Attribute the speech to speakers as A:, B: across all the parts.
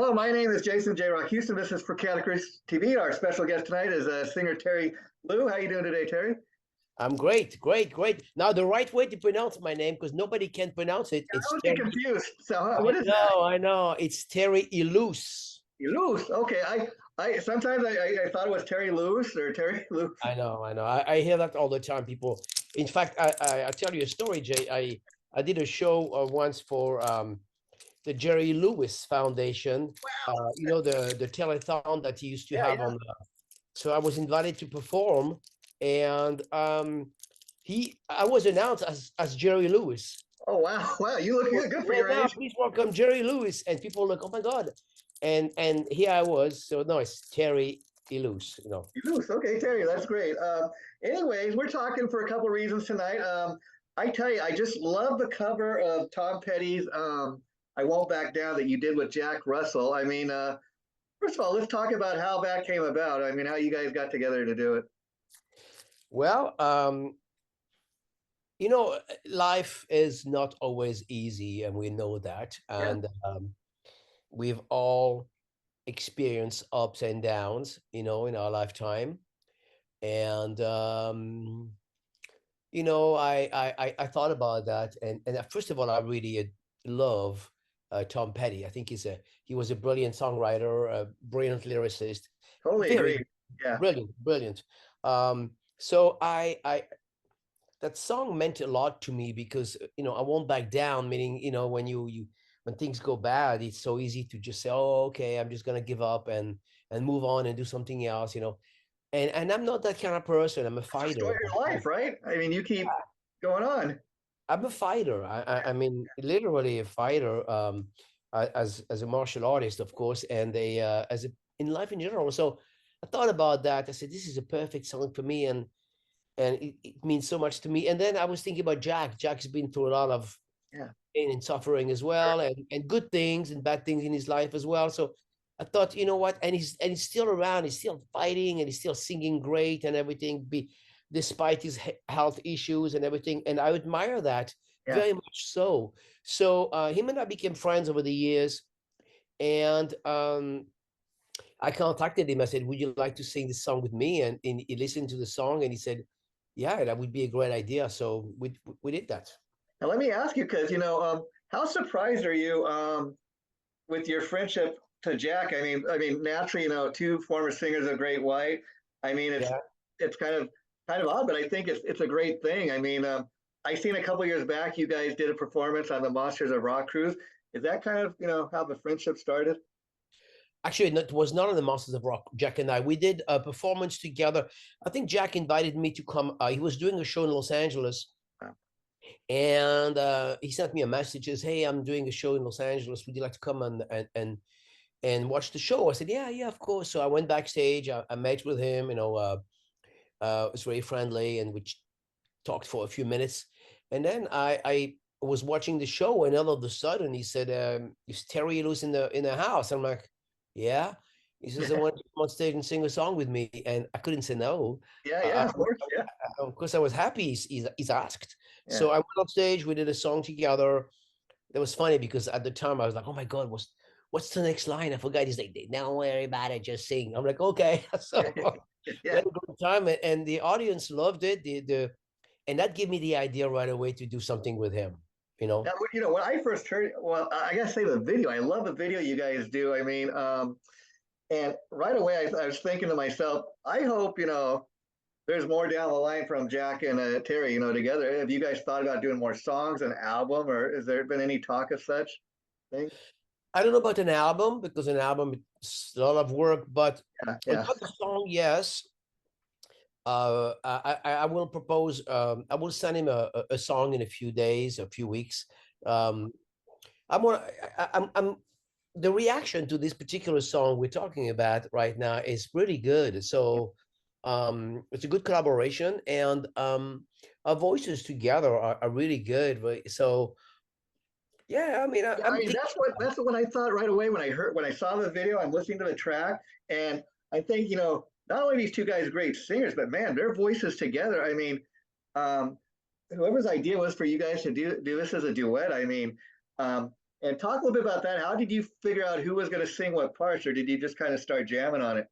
A: Hello, my name is Jason J. Rock Houston. This is for Category TV. Our special guest tonight is singer Terry Lou. How you doing today, Terry?
B: I'm great, great, great. Now the right way to pronounce my name, because nobody can pronounce it.
A: I
B: It's
A: always get
B: Terry.
A: confused. So,
B: I
A: what is that?
B: know, I know. It's Terry Ilous.
A: You lose. Okay. I sometimes I thought it was Terry Lewis or Terry Lewis.
B: I know, I know. I hear that all the time. People. In fact, I tell you a story, Jay. I did a show once for the Jerry Lewis Foundation. The telethon that he used to
A: Yeah,
B: have
A: yeah.
B: on. So I was invited to perform, and I was announced as Jerry Lewis.
A: Oh wow, wow. You look good. Good for
B: Right
A: your
B: now,
A: age.
B: please welcome Jerry Lewis. And people look, oh my God. And here I was. So no, it's Terry Lewis,
A: You lose. Okay, Terry. That's great. Anyways, we're talking for a couple reasons tonight. I tell you, I just love the cover of Tom Petty's "I Won't Back Down" that you did with Jack Russell. I mean, first of all, let's talk about how that came about. I mean, how you guys got together to do it.
B: Well, life is not always easy, and we know that.
A: Yeah.
B: And we've all experienced ups and downs, in our lifetime. And I thought about that, and first of all, I really love Tom Petty. I think he was a brilliant songwriter, a brilliant lyricist,
A: Totally agree.
B: very
A: Yeah.
B: brilliant, brilliant. So I that song meant a lot to me because I won't back down. Meaning, when when things go bad, it's so easy to just say, "Oh, okay, I'm just gonna give up and move on and do something else." And I'm not that kind of person. I'm a
A: That's the
B: fighter.
A: story of your life, right? I mean, you keep going on.
B: I'm a fighter. I mean, literally a fighter. As a martial artist, of course, and in life in general. So I thought about that. I said, this is a perfect song for me, and it means so much to me. And then I was thinking about Jack. Jack's been through a lot of
A: Yeah.
B: pain and suffering as well, and good things and bad things in his life as well. So I thought, you know what? And he's still around. He's still fighting, and he's still singing great and everything. Despite his health issues and everything, and I admire that
A: Yeah.
B: very much. So him and I became friends over the years, and I contacted him. I said, "Would you like to sing this song with me?" And he listened to the song, and he said, "Yeah, that would be a great idea." So we did that.
A: Now let me ask you, because how surprised are you with your friendship to Jack? I mean, naturally, two former singers of Great White. I mean,
B: Yeah.
A: it's kind of odd, but I think it's a great thing. I mean, I seen a couple years back you guys did a performance on the Monsters of Rock cruise. Is that kind of how the friendship started?
B: Actually, it was not on the Masters of Rock. Jack and I, we did a performance together. I think Jack invited me to come. He was doing a show in Los Angeles,
A: Wow.
B: and he sent me a message. Says, "Hey, I'm doing a show in Los Angeles. Would you like to come and watch the show?" I said, "Yeah, yeah, of course." So I went backstage. I met with him. It was very friendly, and we talked for a few minutes. And then I was watching the show, and all of a sudden he said, "Is Terry Lewis in the house?" I'm like, "Yeah." He says, "I want you to come on stage and sing a song with me," and I couldn't say no.
A: Yeah,
B: Uh,
A: yeah, of course. Yeah,
B: of course, I was happy. He's asked,
A: yeah.
B: so I went on stage. We did a song together. That was funny because at the time I was like, "Oh my God, what's the next line?" I forgot. He's like, "Don't worry about it, just sing." I'm like, "Okay." So we
A: Yeah.
B: had a good time, and the audience loved it. And that gave me the idea right away to do something with him. You know.
A: Now, when I first heard, well, I gotta say the video. I love the video you guys do. I mean, and right away I was thinking to myself, I hope there's more down the line from Jack and Terry, together. Have you guys thought about doing more songs, an album, or has there been any talk of such thing?
B: I don't know about an album because an album is a lot of work, but
A: Yeah, yeah.
B: about the song, yes. I will propose. I will send him a song in a few days, a few weeks. Um, I'm, gonna- I'm the reaction to this particular song we're talking about right now is pretty good. So it's a good collaboration, and our voices together are really good. Right? So yeah, I mean,
A: Yeah, I
B: I'm
A: mean
B: thinking.
A: that's what I thought right away when I saw the video. I'm listening to the track, and I think not only these two guys great singers, but man, their voices together. I mean, um, whoever's idea was for you guys to do this as a duet. I mean, um, And talk a little bit about that. How did you figure out who was going to sing what parts, or did you just kind of start jamming on it?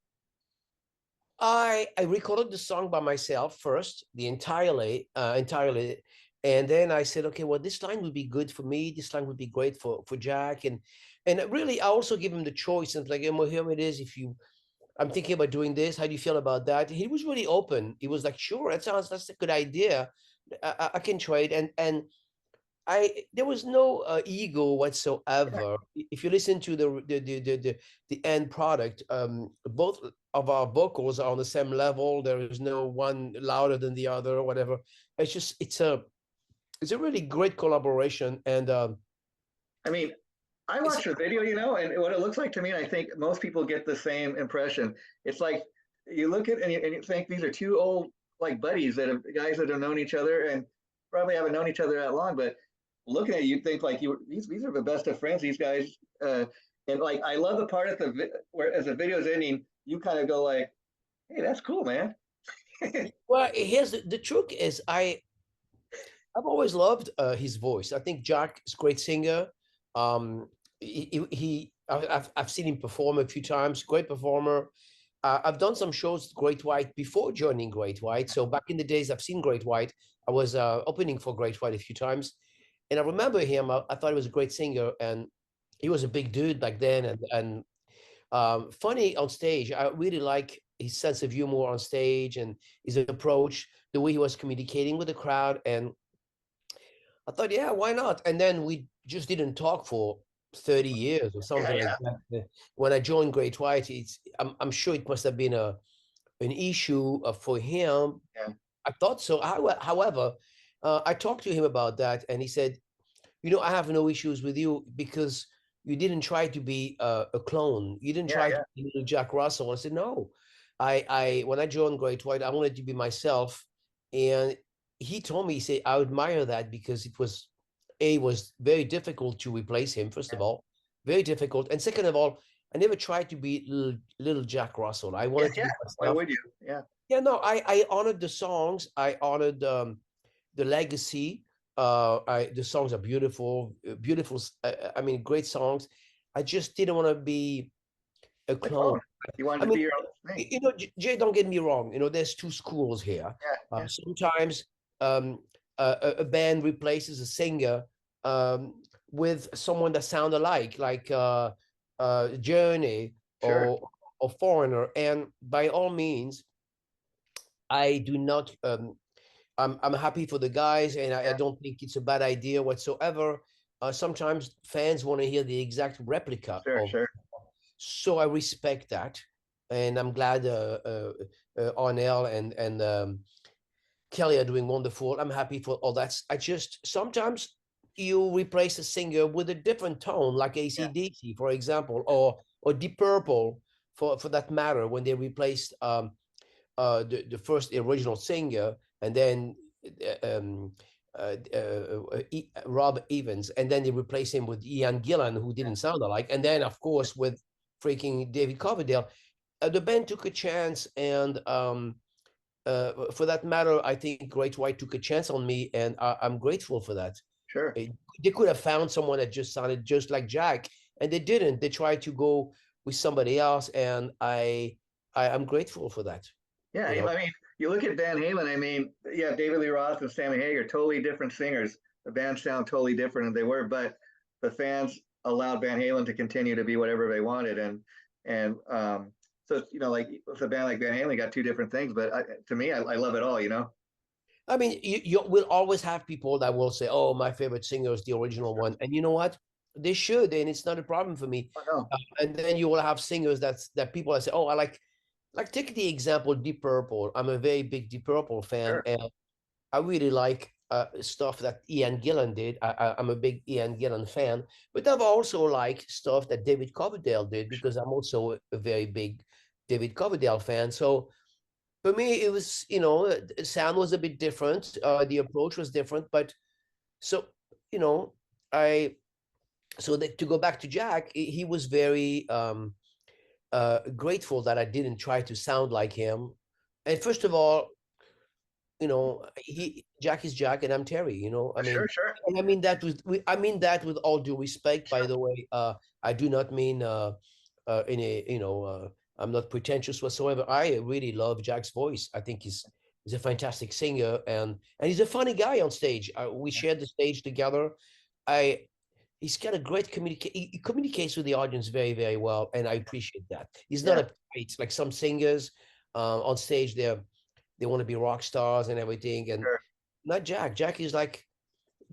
B: I recorded the song by myself first, the entirely, and then I said, okay, well, this line would be good for me. This line would be great for Jack, and really, I also give him the choice and like, well, here it is. If you, I'm thinking about doing this. How do you feel about that? He was really open. He was like, sure, that's a good idea. I can try it, and there was no ego
A: Yeah,
B: whatsoever. If you listen to the end product, both of our vocals are on the same level. There is no one louder than the other or whatever. It's just it's a really great collaboration. And
A: I mean, I
B: it's
A: watched the video, and what it looks like to me, and I think most people get the same impression. It's like you look at and you think these are two old like buddies that have guys that have known each other and probably haven't known each other that long, but looking at it, you think like these are the best of friends. These guys, and like I love the part at where as the video's ending, you kind of go like, "Hey, that's cool, man."
B: well, here's the trick is I've always loved his voice. I think Jack is a great singer. I've seen him perform a few times. Great performer. I've done some shows with Great White before joining Great White. So back in the days, I've seen Great White. I was opening for Great White a few times, and I remember him. I thought he was a great singer, and he was a big dude back then, and funny on stage. I really like his sense of humor on stage and his approach, the way he was communicating with the crowd, and I thought, yeah, why not? And then we just didn't talk for 30 years or
A: Yeah,
B: something like
A: yeah,
B: that. When I joined Great White, I'm sure it must have been an issue for him.
A: yeah.
B: I thought so. However, I talked to him about that, and he said, I have no issues with you because you didn't try to be a clone. You didn't
A: Yeah,
B: try to
A: yeah.
B: be little Jack Russell. I said, no. When I joined Great White, I wanted to be myself. And he told me, he said, I admire that because it was very difficult to replace him, first of all, very difficult. And second of all, I never tried to be little Jack Russell. I
A: Yeah,
B: wanted to
A: yeah.
B: be
A: Why
B: myself.
A: would you? Yeah,
B: Yeah, no, I honored the songs. I honored the legacy. The songs are beautiful, beautiful. I mean, great songs. I just didn't want to be a
A: like
B: clone.
A: phone. You wanted
B: I
A: to
B: mean,
A: be your own thing.
B: Jay, don't get me wrong. There's two schools here.
A: Yeah, yeah,
B: Sometimes um, a band replaces a singer um, with someone that sound alike, like Journey
A: sure.
B: or Foreigner. And by all means, I do not. I'm happy for the guys, and I
A: Yeah,
B: don't think it's a bad idea whatsoever. Sometimes fans want to hear the exact replica
A: sure,
B: of,
A: sure.
B: so I respect that, and I'm glad Arnell and Kelly are doing wonderful. I'm happy for all that. I just sometimes you replace a singer with a different tone, like
A: Yeah,
B: AC/DC, for example, or Deep Purple, for that matter, when they replaced the first original singer, and then um, Rob Evans, and then they replaced him with Ian Gillan, who
A: yeah,
B: didn't sound alike, and then of course with freaking David Coverdale. The band took a chance, and for that matter, I think Great White took a chance on me, and I'm grateful for that.
A: sure.
B: They could have found someone that just sounded just like Jack, and they didn't. They tried to go with somebody else, and I'm grateful for that.
A: Yeah,
B: You know.
A: I mean, you look at Van Halen. I mean, yeah, David Lee Roth and Sammy Hagar, totally different singers. The bands sound totally different than they were, but the fans allowed Van Halen to continue to be whatever they wanted, and so like with a band like Van Halen, got two different things, but to me, I love it all.
B: I mean, you will always have people that will say, "Oh, my favorite singer is the original one," and you know what? They should, and it's not a problem for me.
A: Oh, no,
B: And then you will have singers that people that say, "Oh, I like." Take the example Deep Purple. I'm a very big Deep Purple fan,
A: sure,
B: and I really like stuff that Ian Gillan did. I'm a big Ian Gillan fan, but I've also liked stuff that David Coverdale did because I'm also a very big David Coverdale fan. So for me, it was, the sound was a bit different. The approach was different, but so, you know, I, to go back to Jack, he was very grateful that I didn't try to sound like him. And first of all, you know, Jack is Jack and I'm Terry, you know. I
A: Sure,
B: mean,
A: sure.
B: and I mean that with all due respect, by the way. I do not mean in a, you know, I'm not pretentious whatsoever. I really love Jack's voice. I think he's a fantastic singer, and he's a funny guy on stage. We shared the stage together. I He's got a great he communicates with the audience very, very well, and I appreciate that. He's not
A: Yeah,
B: a it's like some singers on stage. They want to be rock stars and everything, and
A: sure.
B: not Jack. Jack is like,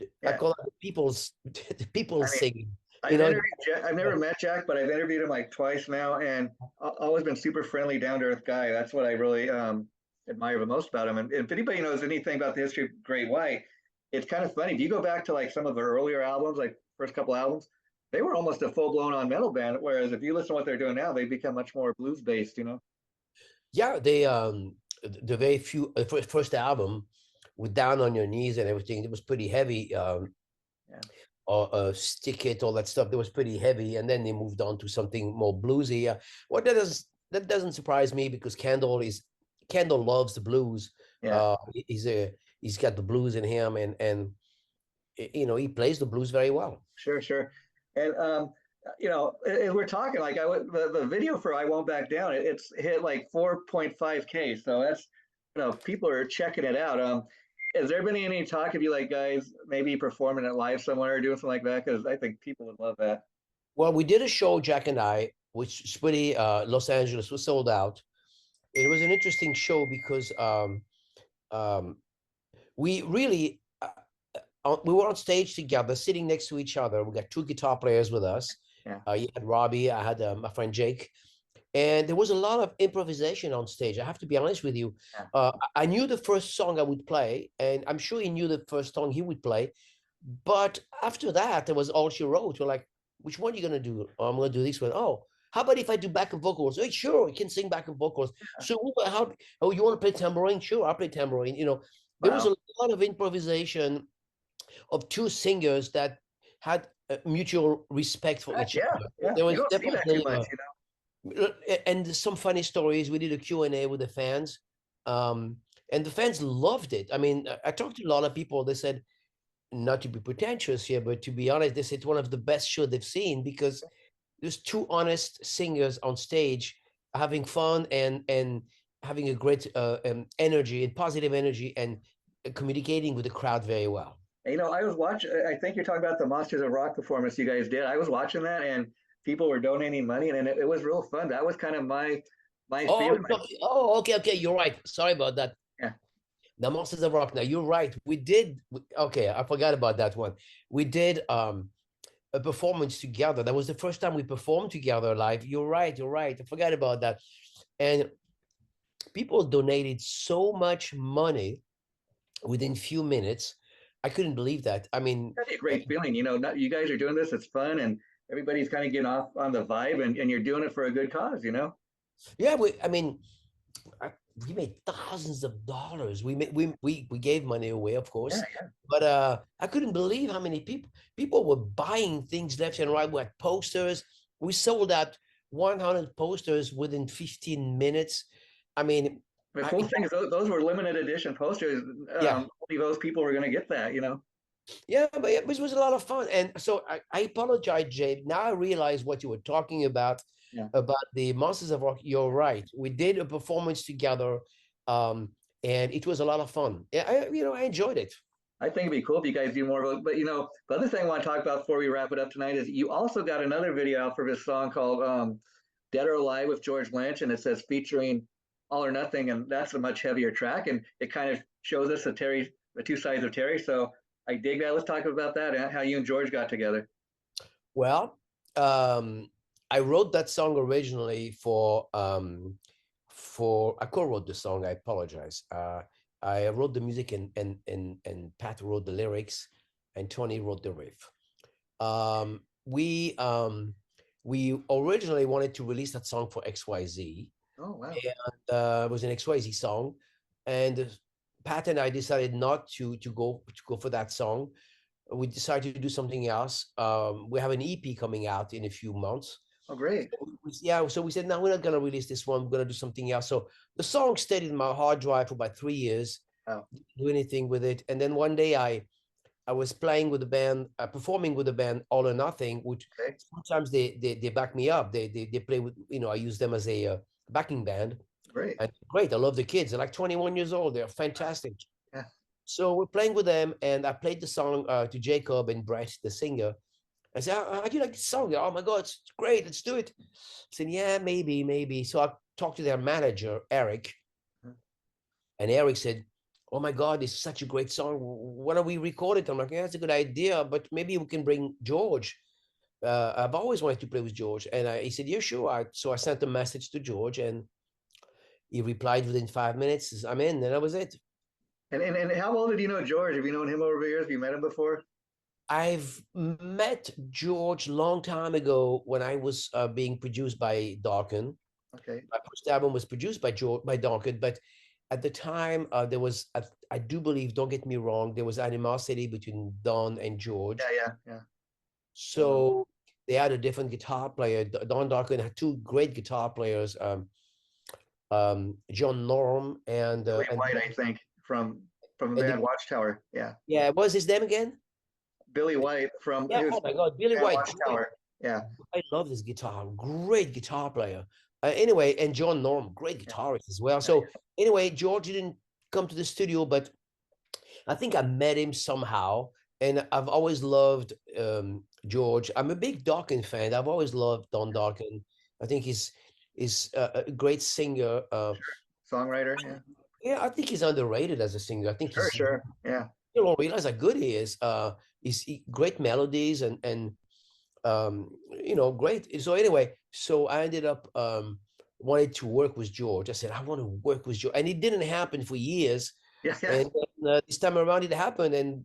B: I
A: Yeah.
B: call it the people's the
A: I
B: people's
A: mean,
B: singing. You
A: I've
B: know,
A: interviewed Jack. I've never met Jack, but I've interviewed him like twice now, and always been super friendly, down to earth guy. That's what I really admire the most about him. And if anybody knows anything about the history of Great White, it's kind of funny. If you go back to like some of their earlier albums, like first couple albums, they were almost a full blown on metal band. Whereas if you listen to what they're doing now, they become much more blues based. You know?
B: yeah, the very few first album with Down on Your Knees and everything, it was pretty heavy.
A: Yeah.
B: Or Stick It, all that stuff. That was pretty heavy, and then they moved on to something more bluesy. Well, that doesn't surprise me because Kendall loves the blues.
A: Yeah.
B: He's got the blues in him, and you know, he plays the blues very well.
A: Sure, sure. And you know, as we're talking, like the video for "I Won't Back Down," it's hit like 4.5K. So that's, you know, people are checking it out. Has there been any talk of you like guys maybe performing it live somewhere or doing something like that? Because I think people would love that.
B: Well, we did a show, Jack and I, which is pretty. Los Angeles was sold out. It was an interesting show because um, we really we were on stage together, sitting next to each other. We got two guitar players with us.
A: Yeah,
B: You had Robbie, I had my friend Jake, and there was a lot of improvisation on stage. I have to be honest with you.
A: yeah.
B: I knew the first song I would play, and I'm sure he knew the first song he would play. But after that, there was all she wrote. We're like, which one are you gonna do? Oh, I'm gonna do this one. Oh, how about if I do backup vocals? Oh, sure, you can sing backup vocals. So how? Oh, you want to play tambourine? Sure, I'll play tambourine. You know, there was
A: Wow.
B: a lot of improvisation of two singers that had mutual respect for
A: Heck
B: each
A: yeah,
B: other.
A: yeah.
B: There
A: You
B: was
A: don't see that too
B: definitely
A: much, you
B: and some funny stories. We did a Q&A with the fans, um, and the fans loved it. I mean, I talked to a lot of people. They said, not to be pretentious here, but to be honest, they said it's one of the best show they've seen because there's two honest singers on stage having fun and having a great energy and positive energy and communicating with the crowd very well.
A: You know, I was watching. I think you're talking about the Monsters of Rock performance you guys did. I was watching that, and people were donating money, and it was real fun. That was kind of my
B: Oh,
A: feeling. Like,
B: okay, okay. You're right. Sorry about that.
A: yeah,
B: The Monsters of Rock. Now you're right. We did. Okay, I forgot about that one. We did a performance together. That was the first time we performed together live. You're right. You're right. I forgot about that. And people donated so much money within few minutes. I couldn't believe that. I mean,
A: that'd be a great feeling. You know, not, you guys are doing this. It's fun, and everybody's kind of getting off on the vibe, and you're doing it for a good cause. You know.
B: yeah, I mean, we made thousands of dollars. We gave money away, of
A: Yeah,
B: course,
A: yeah.
B: but I couldn't believe how many people were buying things left and right. We had posters. We sold out 100 posters within 15 minutes. I mean,
A: The cool thing is those were limited edition posters.
B: yeah,
A: Only those people were going to get that. You know.
B: yeah, but it was a lot of fun. And so I apologize, Jay. Now I realize what you were talking
A: Yeah.
B: about the Monsters of Rock. You're right. We did a performance together, um, and it was a lot of fun. Yeah, I enjoyed it.
A: I think it'd be cool if you guys do more of it. But you know, the other thing I want to talk about before we wrap it up tonight is you also got another video out for this song called "Dead or Alive" with George Lynch, and it says featuring All or Nothing, and that's a much heavier track, and it kind of shows us the two sides of Terry. So I dig that. Let's talk about that and how you and George got together.
B: Well, I wrote that song originally for I co-wrote the song. I apologize. I wrote the music and Pat wrote the lyrics and Tony wrote the riff. Um, we um, we originally wanted to release that song for XYZ,
A: Oh wow.
B: and it was an XYZ song, and Pat and I decided not to go for that song. We decided to do something else. We have an EP coming out in a few months.
A: Oh great.
B: Yeah, so we said, no, we're not gonna release this one. We're gonna do something else. So the song stayed in my hard drive for about 3 years.
A: Oh,
B: do anything with it. And then one day I was playing with the band, performing with the band All or Nothing, which
A: okay,
B: sometimes they back me up. They play with, you know, I use them as a backing band.
A: great.
B: And great, I love the kids. They're like 21 years old. They're fantastic.
A: Yeah.
B: So we're playing with them, and I played the song to Jacob and Brett, the singer. I said, how do you like the song? Oh my God, it's great. Let's do it. I said, yeah, maybe, maybe. So I talked to their manager, Eric,
A: Mhm.
B: and Eric said, oh my God, this is such a great song. Why don't we record it? I'm like, yeah, that's a good idea, but maybe we can bring George. I've always wanted to play with George. And he said, yeah, sure. So I sent a message to George, and he replied within 5 minutes, I'm in. And that was it.
A: And how well did you know George? Have you known him over the years? Have you met him before?
B: I've met George long time ago when I was being produced by Dawkins.
A: Okay.
B: My first album was produced by Dawkins, but at the time there was, I do believe, don't get me wrong, there was animosity between Don and
A: Yeah,
B: George.
A: yeah, yeah. Um,
B: So they had a different guitar player. Don Dawkins had two great guitar players, John Norm
A: Billy
B: and
A: White, I think, from the
B: and
A: band Watchtower. Yeah,
B: yeah, what was his name again?
A: Billy White from
B: Yeah,
A: he was
B: oh my God, Billy
A: band
B: White, great.
A: Watchtower. Yeah,
B: I love this guitar. Great guitar player. Anyway, and John Norm, great
A: yeah,
B: guitarist as well.
A: yeah.
B: So anyway, George didn't come to the studio, but I think I met him somehow. And I've always loved George. I'm a big Dawkins fan. I've always loved Don Dawkins. I think he's a great singer.
A: Songwriter. Yeah,
B: Yeah, I think he's underrated as a singer. I think
A: sure,
B: he's,
A: sure. Yeah,
B: you don't realize how good he is. Great melodies and you know, great. So anyway, so I ended up wanted to work with George. I said, I want to work with George. And it didn't happen for years.
A: yeah, yeah.
B: And then, this time around it happened. And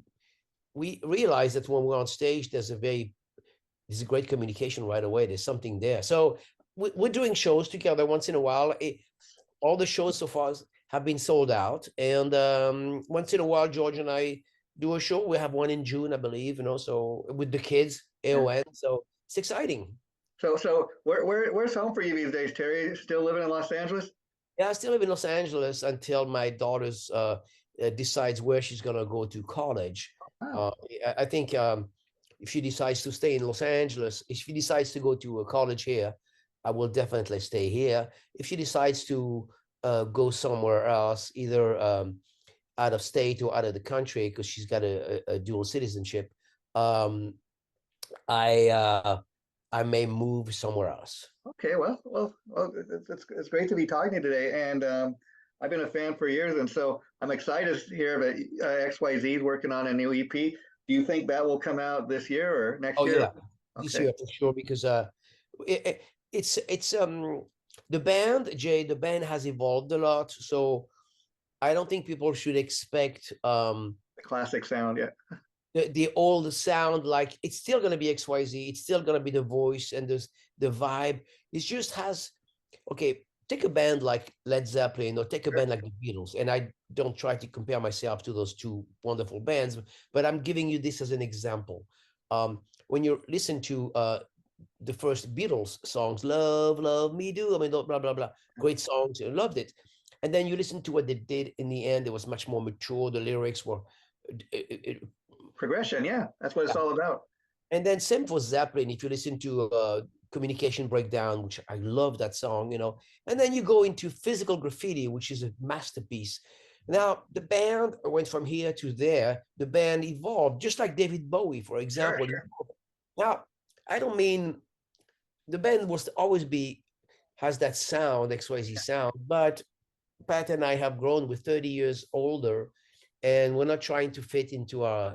B: we realized that when we're on stage, there's a great communication right away. There's something there. So we're doing shows together once in a while. All the shows so far have been sold out. And once in a while, George and I do a show. We have one in June, I believe, you know, so with the kids,
A: Yeah.
B: AON. So it's exciting.
A: So where's home for you these days, Terry? Still living in Los Angeles?
B: Yeah, I still live in Los Angeles until my daughter's decides where she's gonna go to college.
A: Wow.
B: Uh, I think if she decides to stay in Los Angeles, if she decides to go to a college here, I will definitely stay here. If she decides to go somewhere else, either out of state or out of the country, because she's got a dual citizenship, um, I I may move somewhere else.
A: Okay. Well, it's great to be talking to you today, and I've been a fan for years, and so I'm excited to hear that XYZ is working on a new EP. Do you think that will come out this year or next
B: Oh
A: year?
B: yeah, this
A: Okay.
B: year for sure because it, it, it's the band, Jay, the band has evolved a lot, so I don't think people should expect
A: The classic sound. Yeah.
B: the old sound. Like it's still gonna be XYZ, it's still gonna be the voice and the vibe. It just has, okay, take a band like Led Zeppelin or take a
A: Sure.
B: band like the Beatles, and I don't try to compare myself to those two wonderful bands, but I'm giving you this as an example. When you listen to the first Beatles songs, "Love, Love Me Do," I mean, blah blah blah, great songs, I loved it. And then you listen to what they did in the end; it was much more mature. The lyrics were,
A: Progression. Yeah. That's what it's all about.
B: and then same for Zeppelin. If you listen to Communication Breakdown, which I love that song, you know, and then you go into Physical Graffiti, which is a masterpiece. Now the band went from here to there. The band evolved, just like David Bowie, for
A: Sure.
B: example.
A: Sure.
B: Now I don't mean the band will always be has that sound, XYZ sound, but Pat and I have grown. We're 30 years older, and we're not trying to fit into our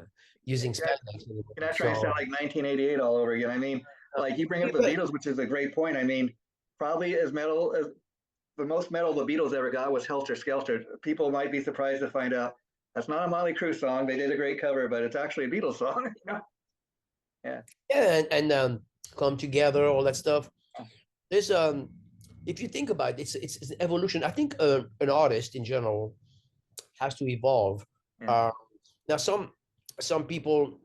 A: Yeah,
B: using spandex anymore.
A: you're not trying to sound
B: So
A: like 1988 all over again. I mean, like you bring up the
B: but
A: Beatles, which is a great point. I mean, probably as metal as the most metal the Beatles ever got was Helter Skelter. People might be surprised to find out that's not a Motley Crue song. They did a great cover, but it's actually a Beatles song. Yeah.
B: yeah, and come together, all that stuff. There's if you think about it, it's an evolution. I think an artist in general has to evolve.
A: Yeah.
B: Uh, now some people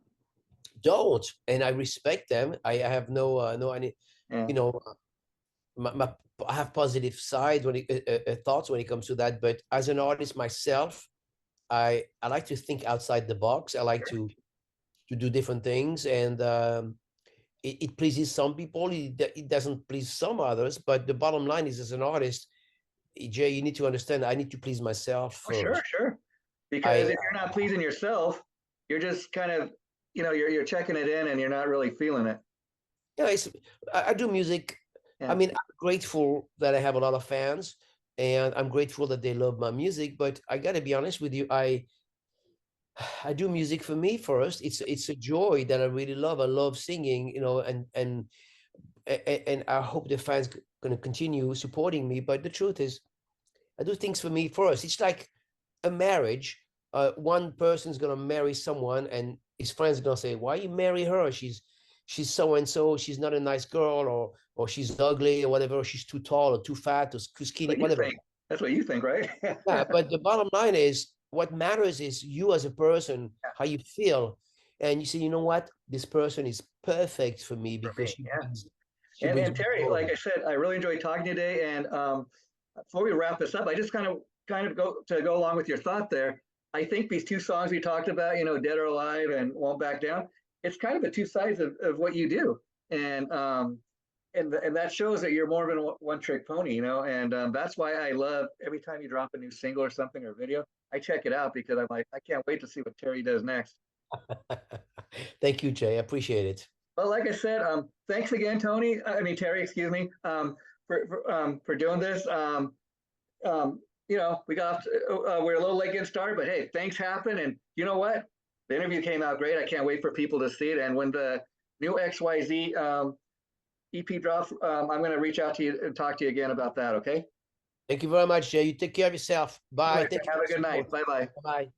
B: don't, and I respect them. I have no any,
A: Yeah.
B: you know, I have positive side when thoughts when it comes to that. But as an artist myself, I like to think outside the box. I like
A: Sure.
B: to do different things, and it pleases some people. It doesn't please some others. But the bottom line is, as an artist, Jay, you need to understand. I need to please myself
A: Oh, sure,
B: first.
A: sure. Because
B: I
A: if you're not pleasing yourself, you're just kind of, you're checking it in and you're not really feeling it.
B: Yeah, I do music. I
A: Yeah.
B: mean, I'm grateful that I have a lot of fans, and I'm grateful that they love my music. But I got to be honest with you, I do music for me first. It's a joy that I really love. I love singing, and I hope the fans going to continue supporting me. But the truth is, I do things for me first. It's like a marriage. One person's gonna marry someone, and his friends are gonna say, "Why you marry her? She's so and so. She's not a nice girl, or she's ugly, or whatever. Or she's too tall, or too fat, or too skinny,
A: What you
B: whatever."
A: think? That's what you think, right?
B: Yeah, but the bottom line is, what matters is you as a person, how you feel, and you say, you know what, this person is perfect for me
A: For
B: because
A: me, yeah.
B: she brings
A: And
B: me
A: Terry, like
B: joy.
A: I said, I really enjoyed talking today. And before we wrap this up, I just kind of go along with your thought there. I think these two songs we talked about, Dead or Alive and Won't Back Down, it's kind of the two sides of what you do. And that shows that you're more of a one trick pony, and that's why I love every time you drop a new single or something or video, I check it out because I'm like, I can't wait to see what Terry does next.
B: Thank you, Jay. I appreciate it.
A: Well, like I said, thanks again, Tony. I mean, Terry, excuse me, for doing this. We got off we're a little late getting started, but hey, things happen, and you know what? The interview came out great. I can't wait for people to see it. And when the new XYZ EP drops, I'm going to reach out to you and talk to you again about that. Okay.
B: Thank you very much, Jay. You take care of yourself.
A: All
B: Bye.
A: right.
B: Thank you
A: Have
B: for
A: a
B: the
A: good night.
B: support.
A: Bye bye.
B: Bye.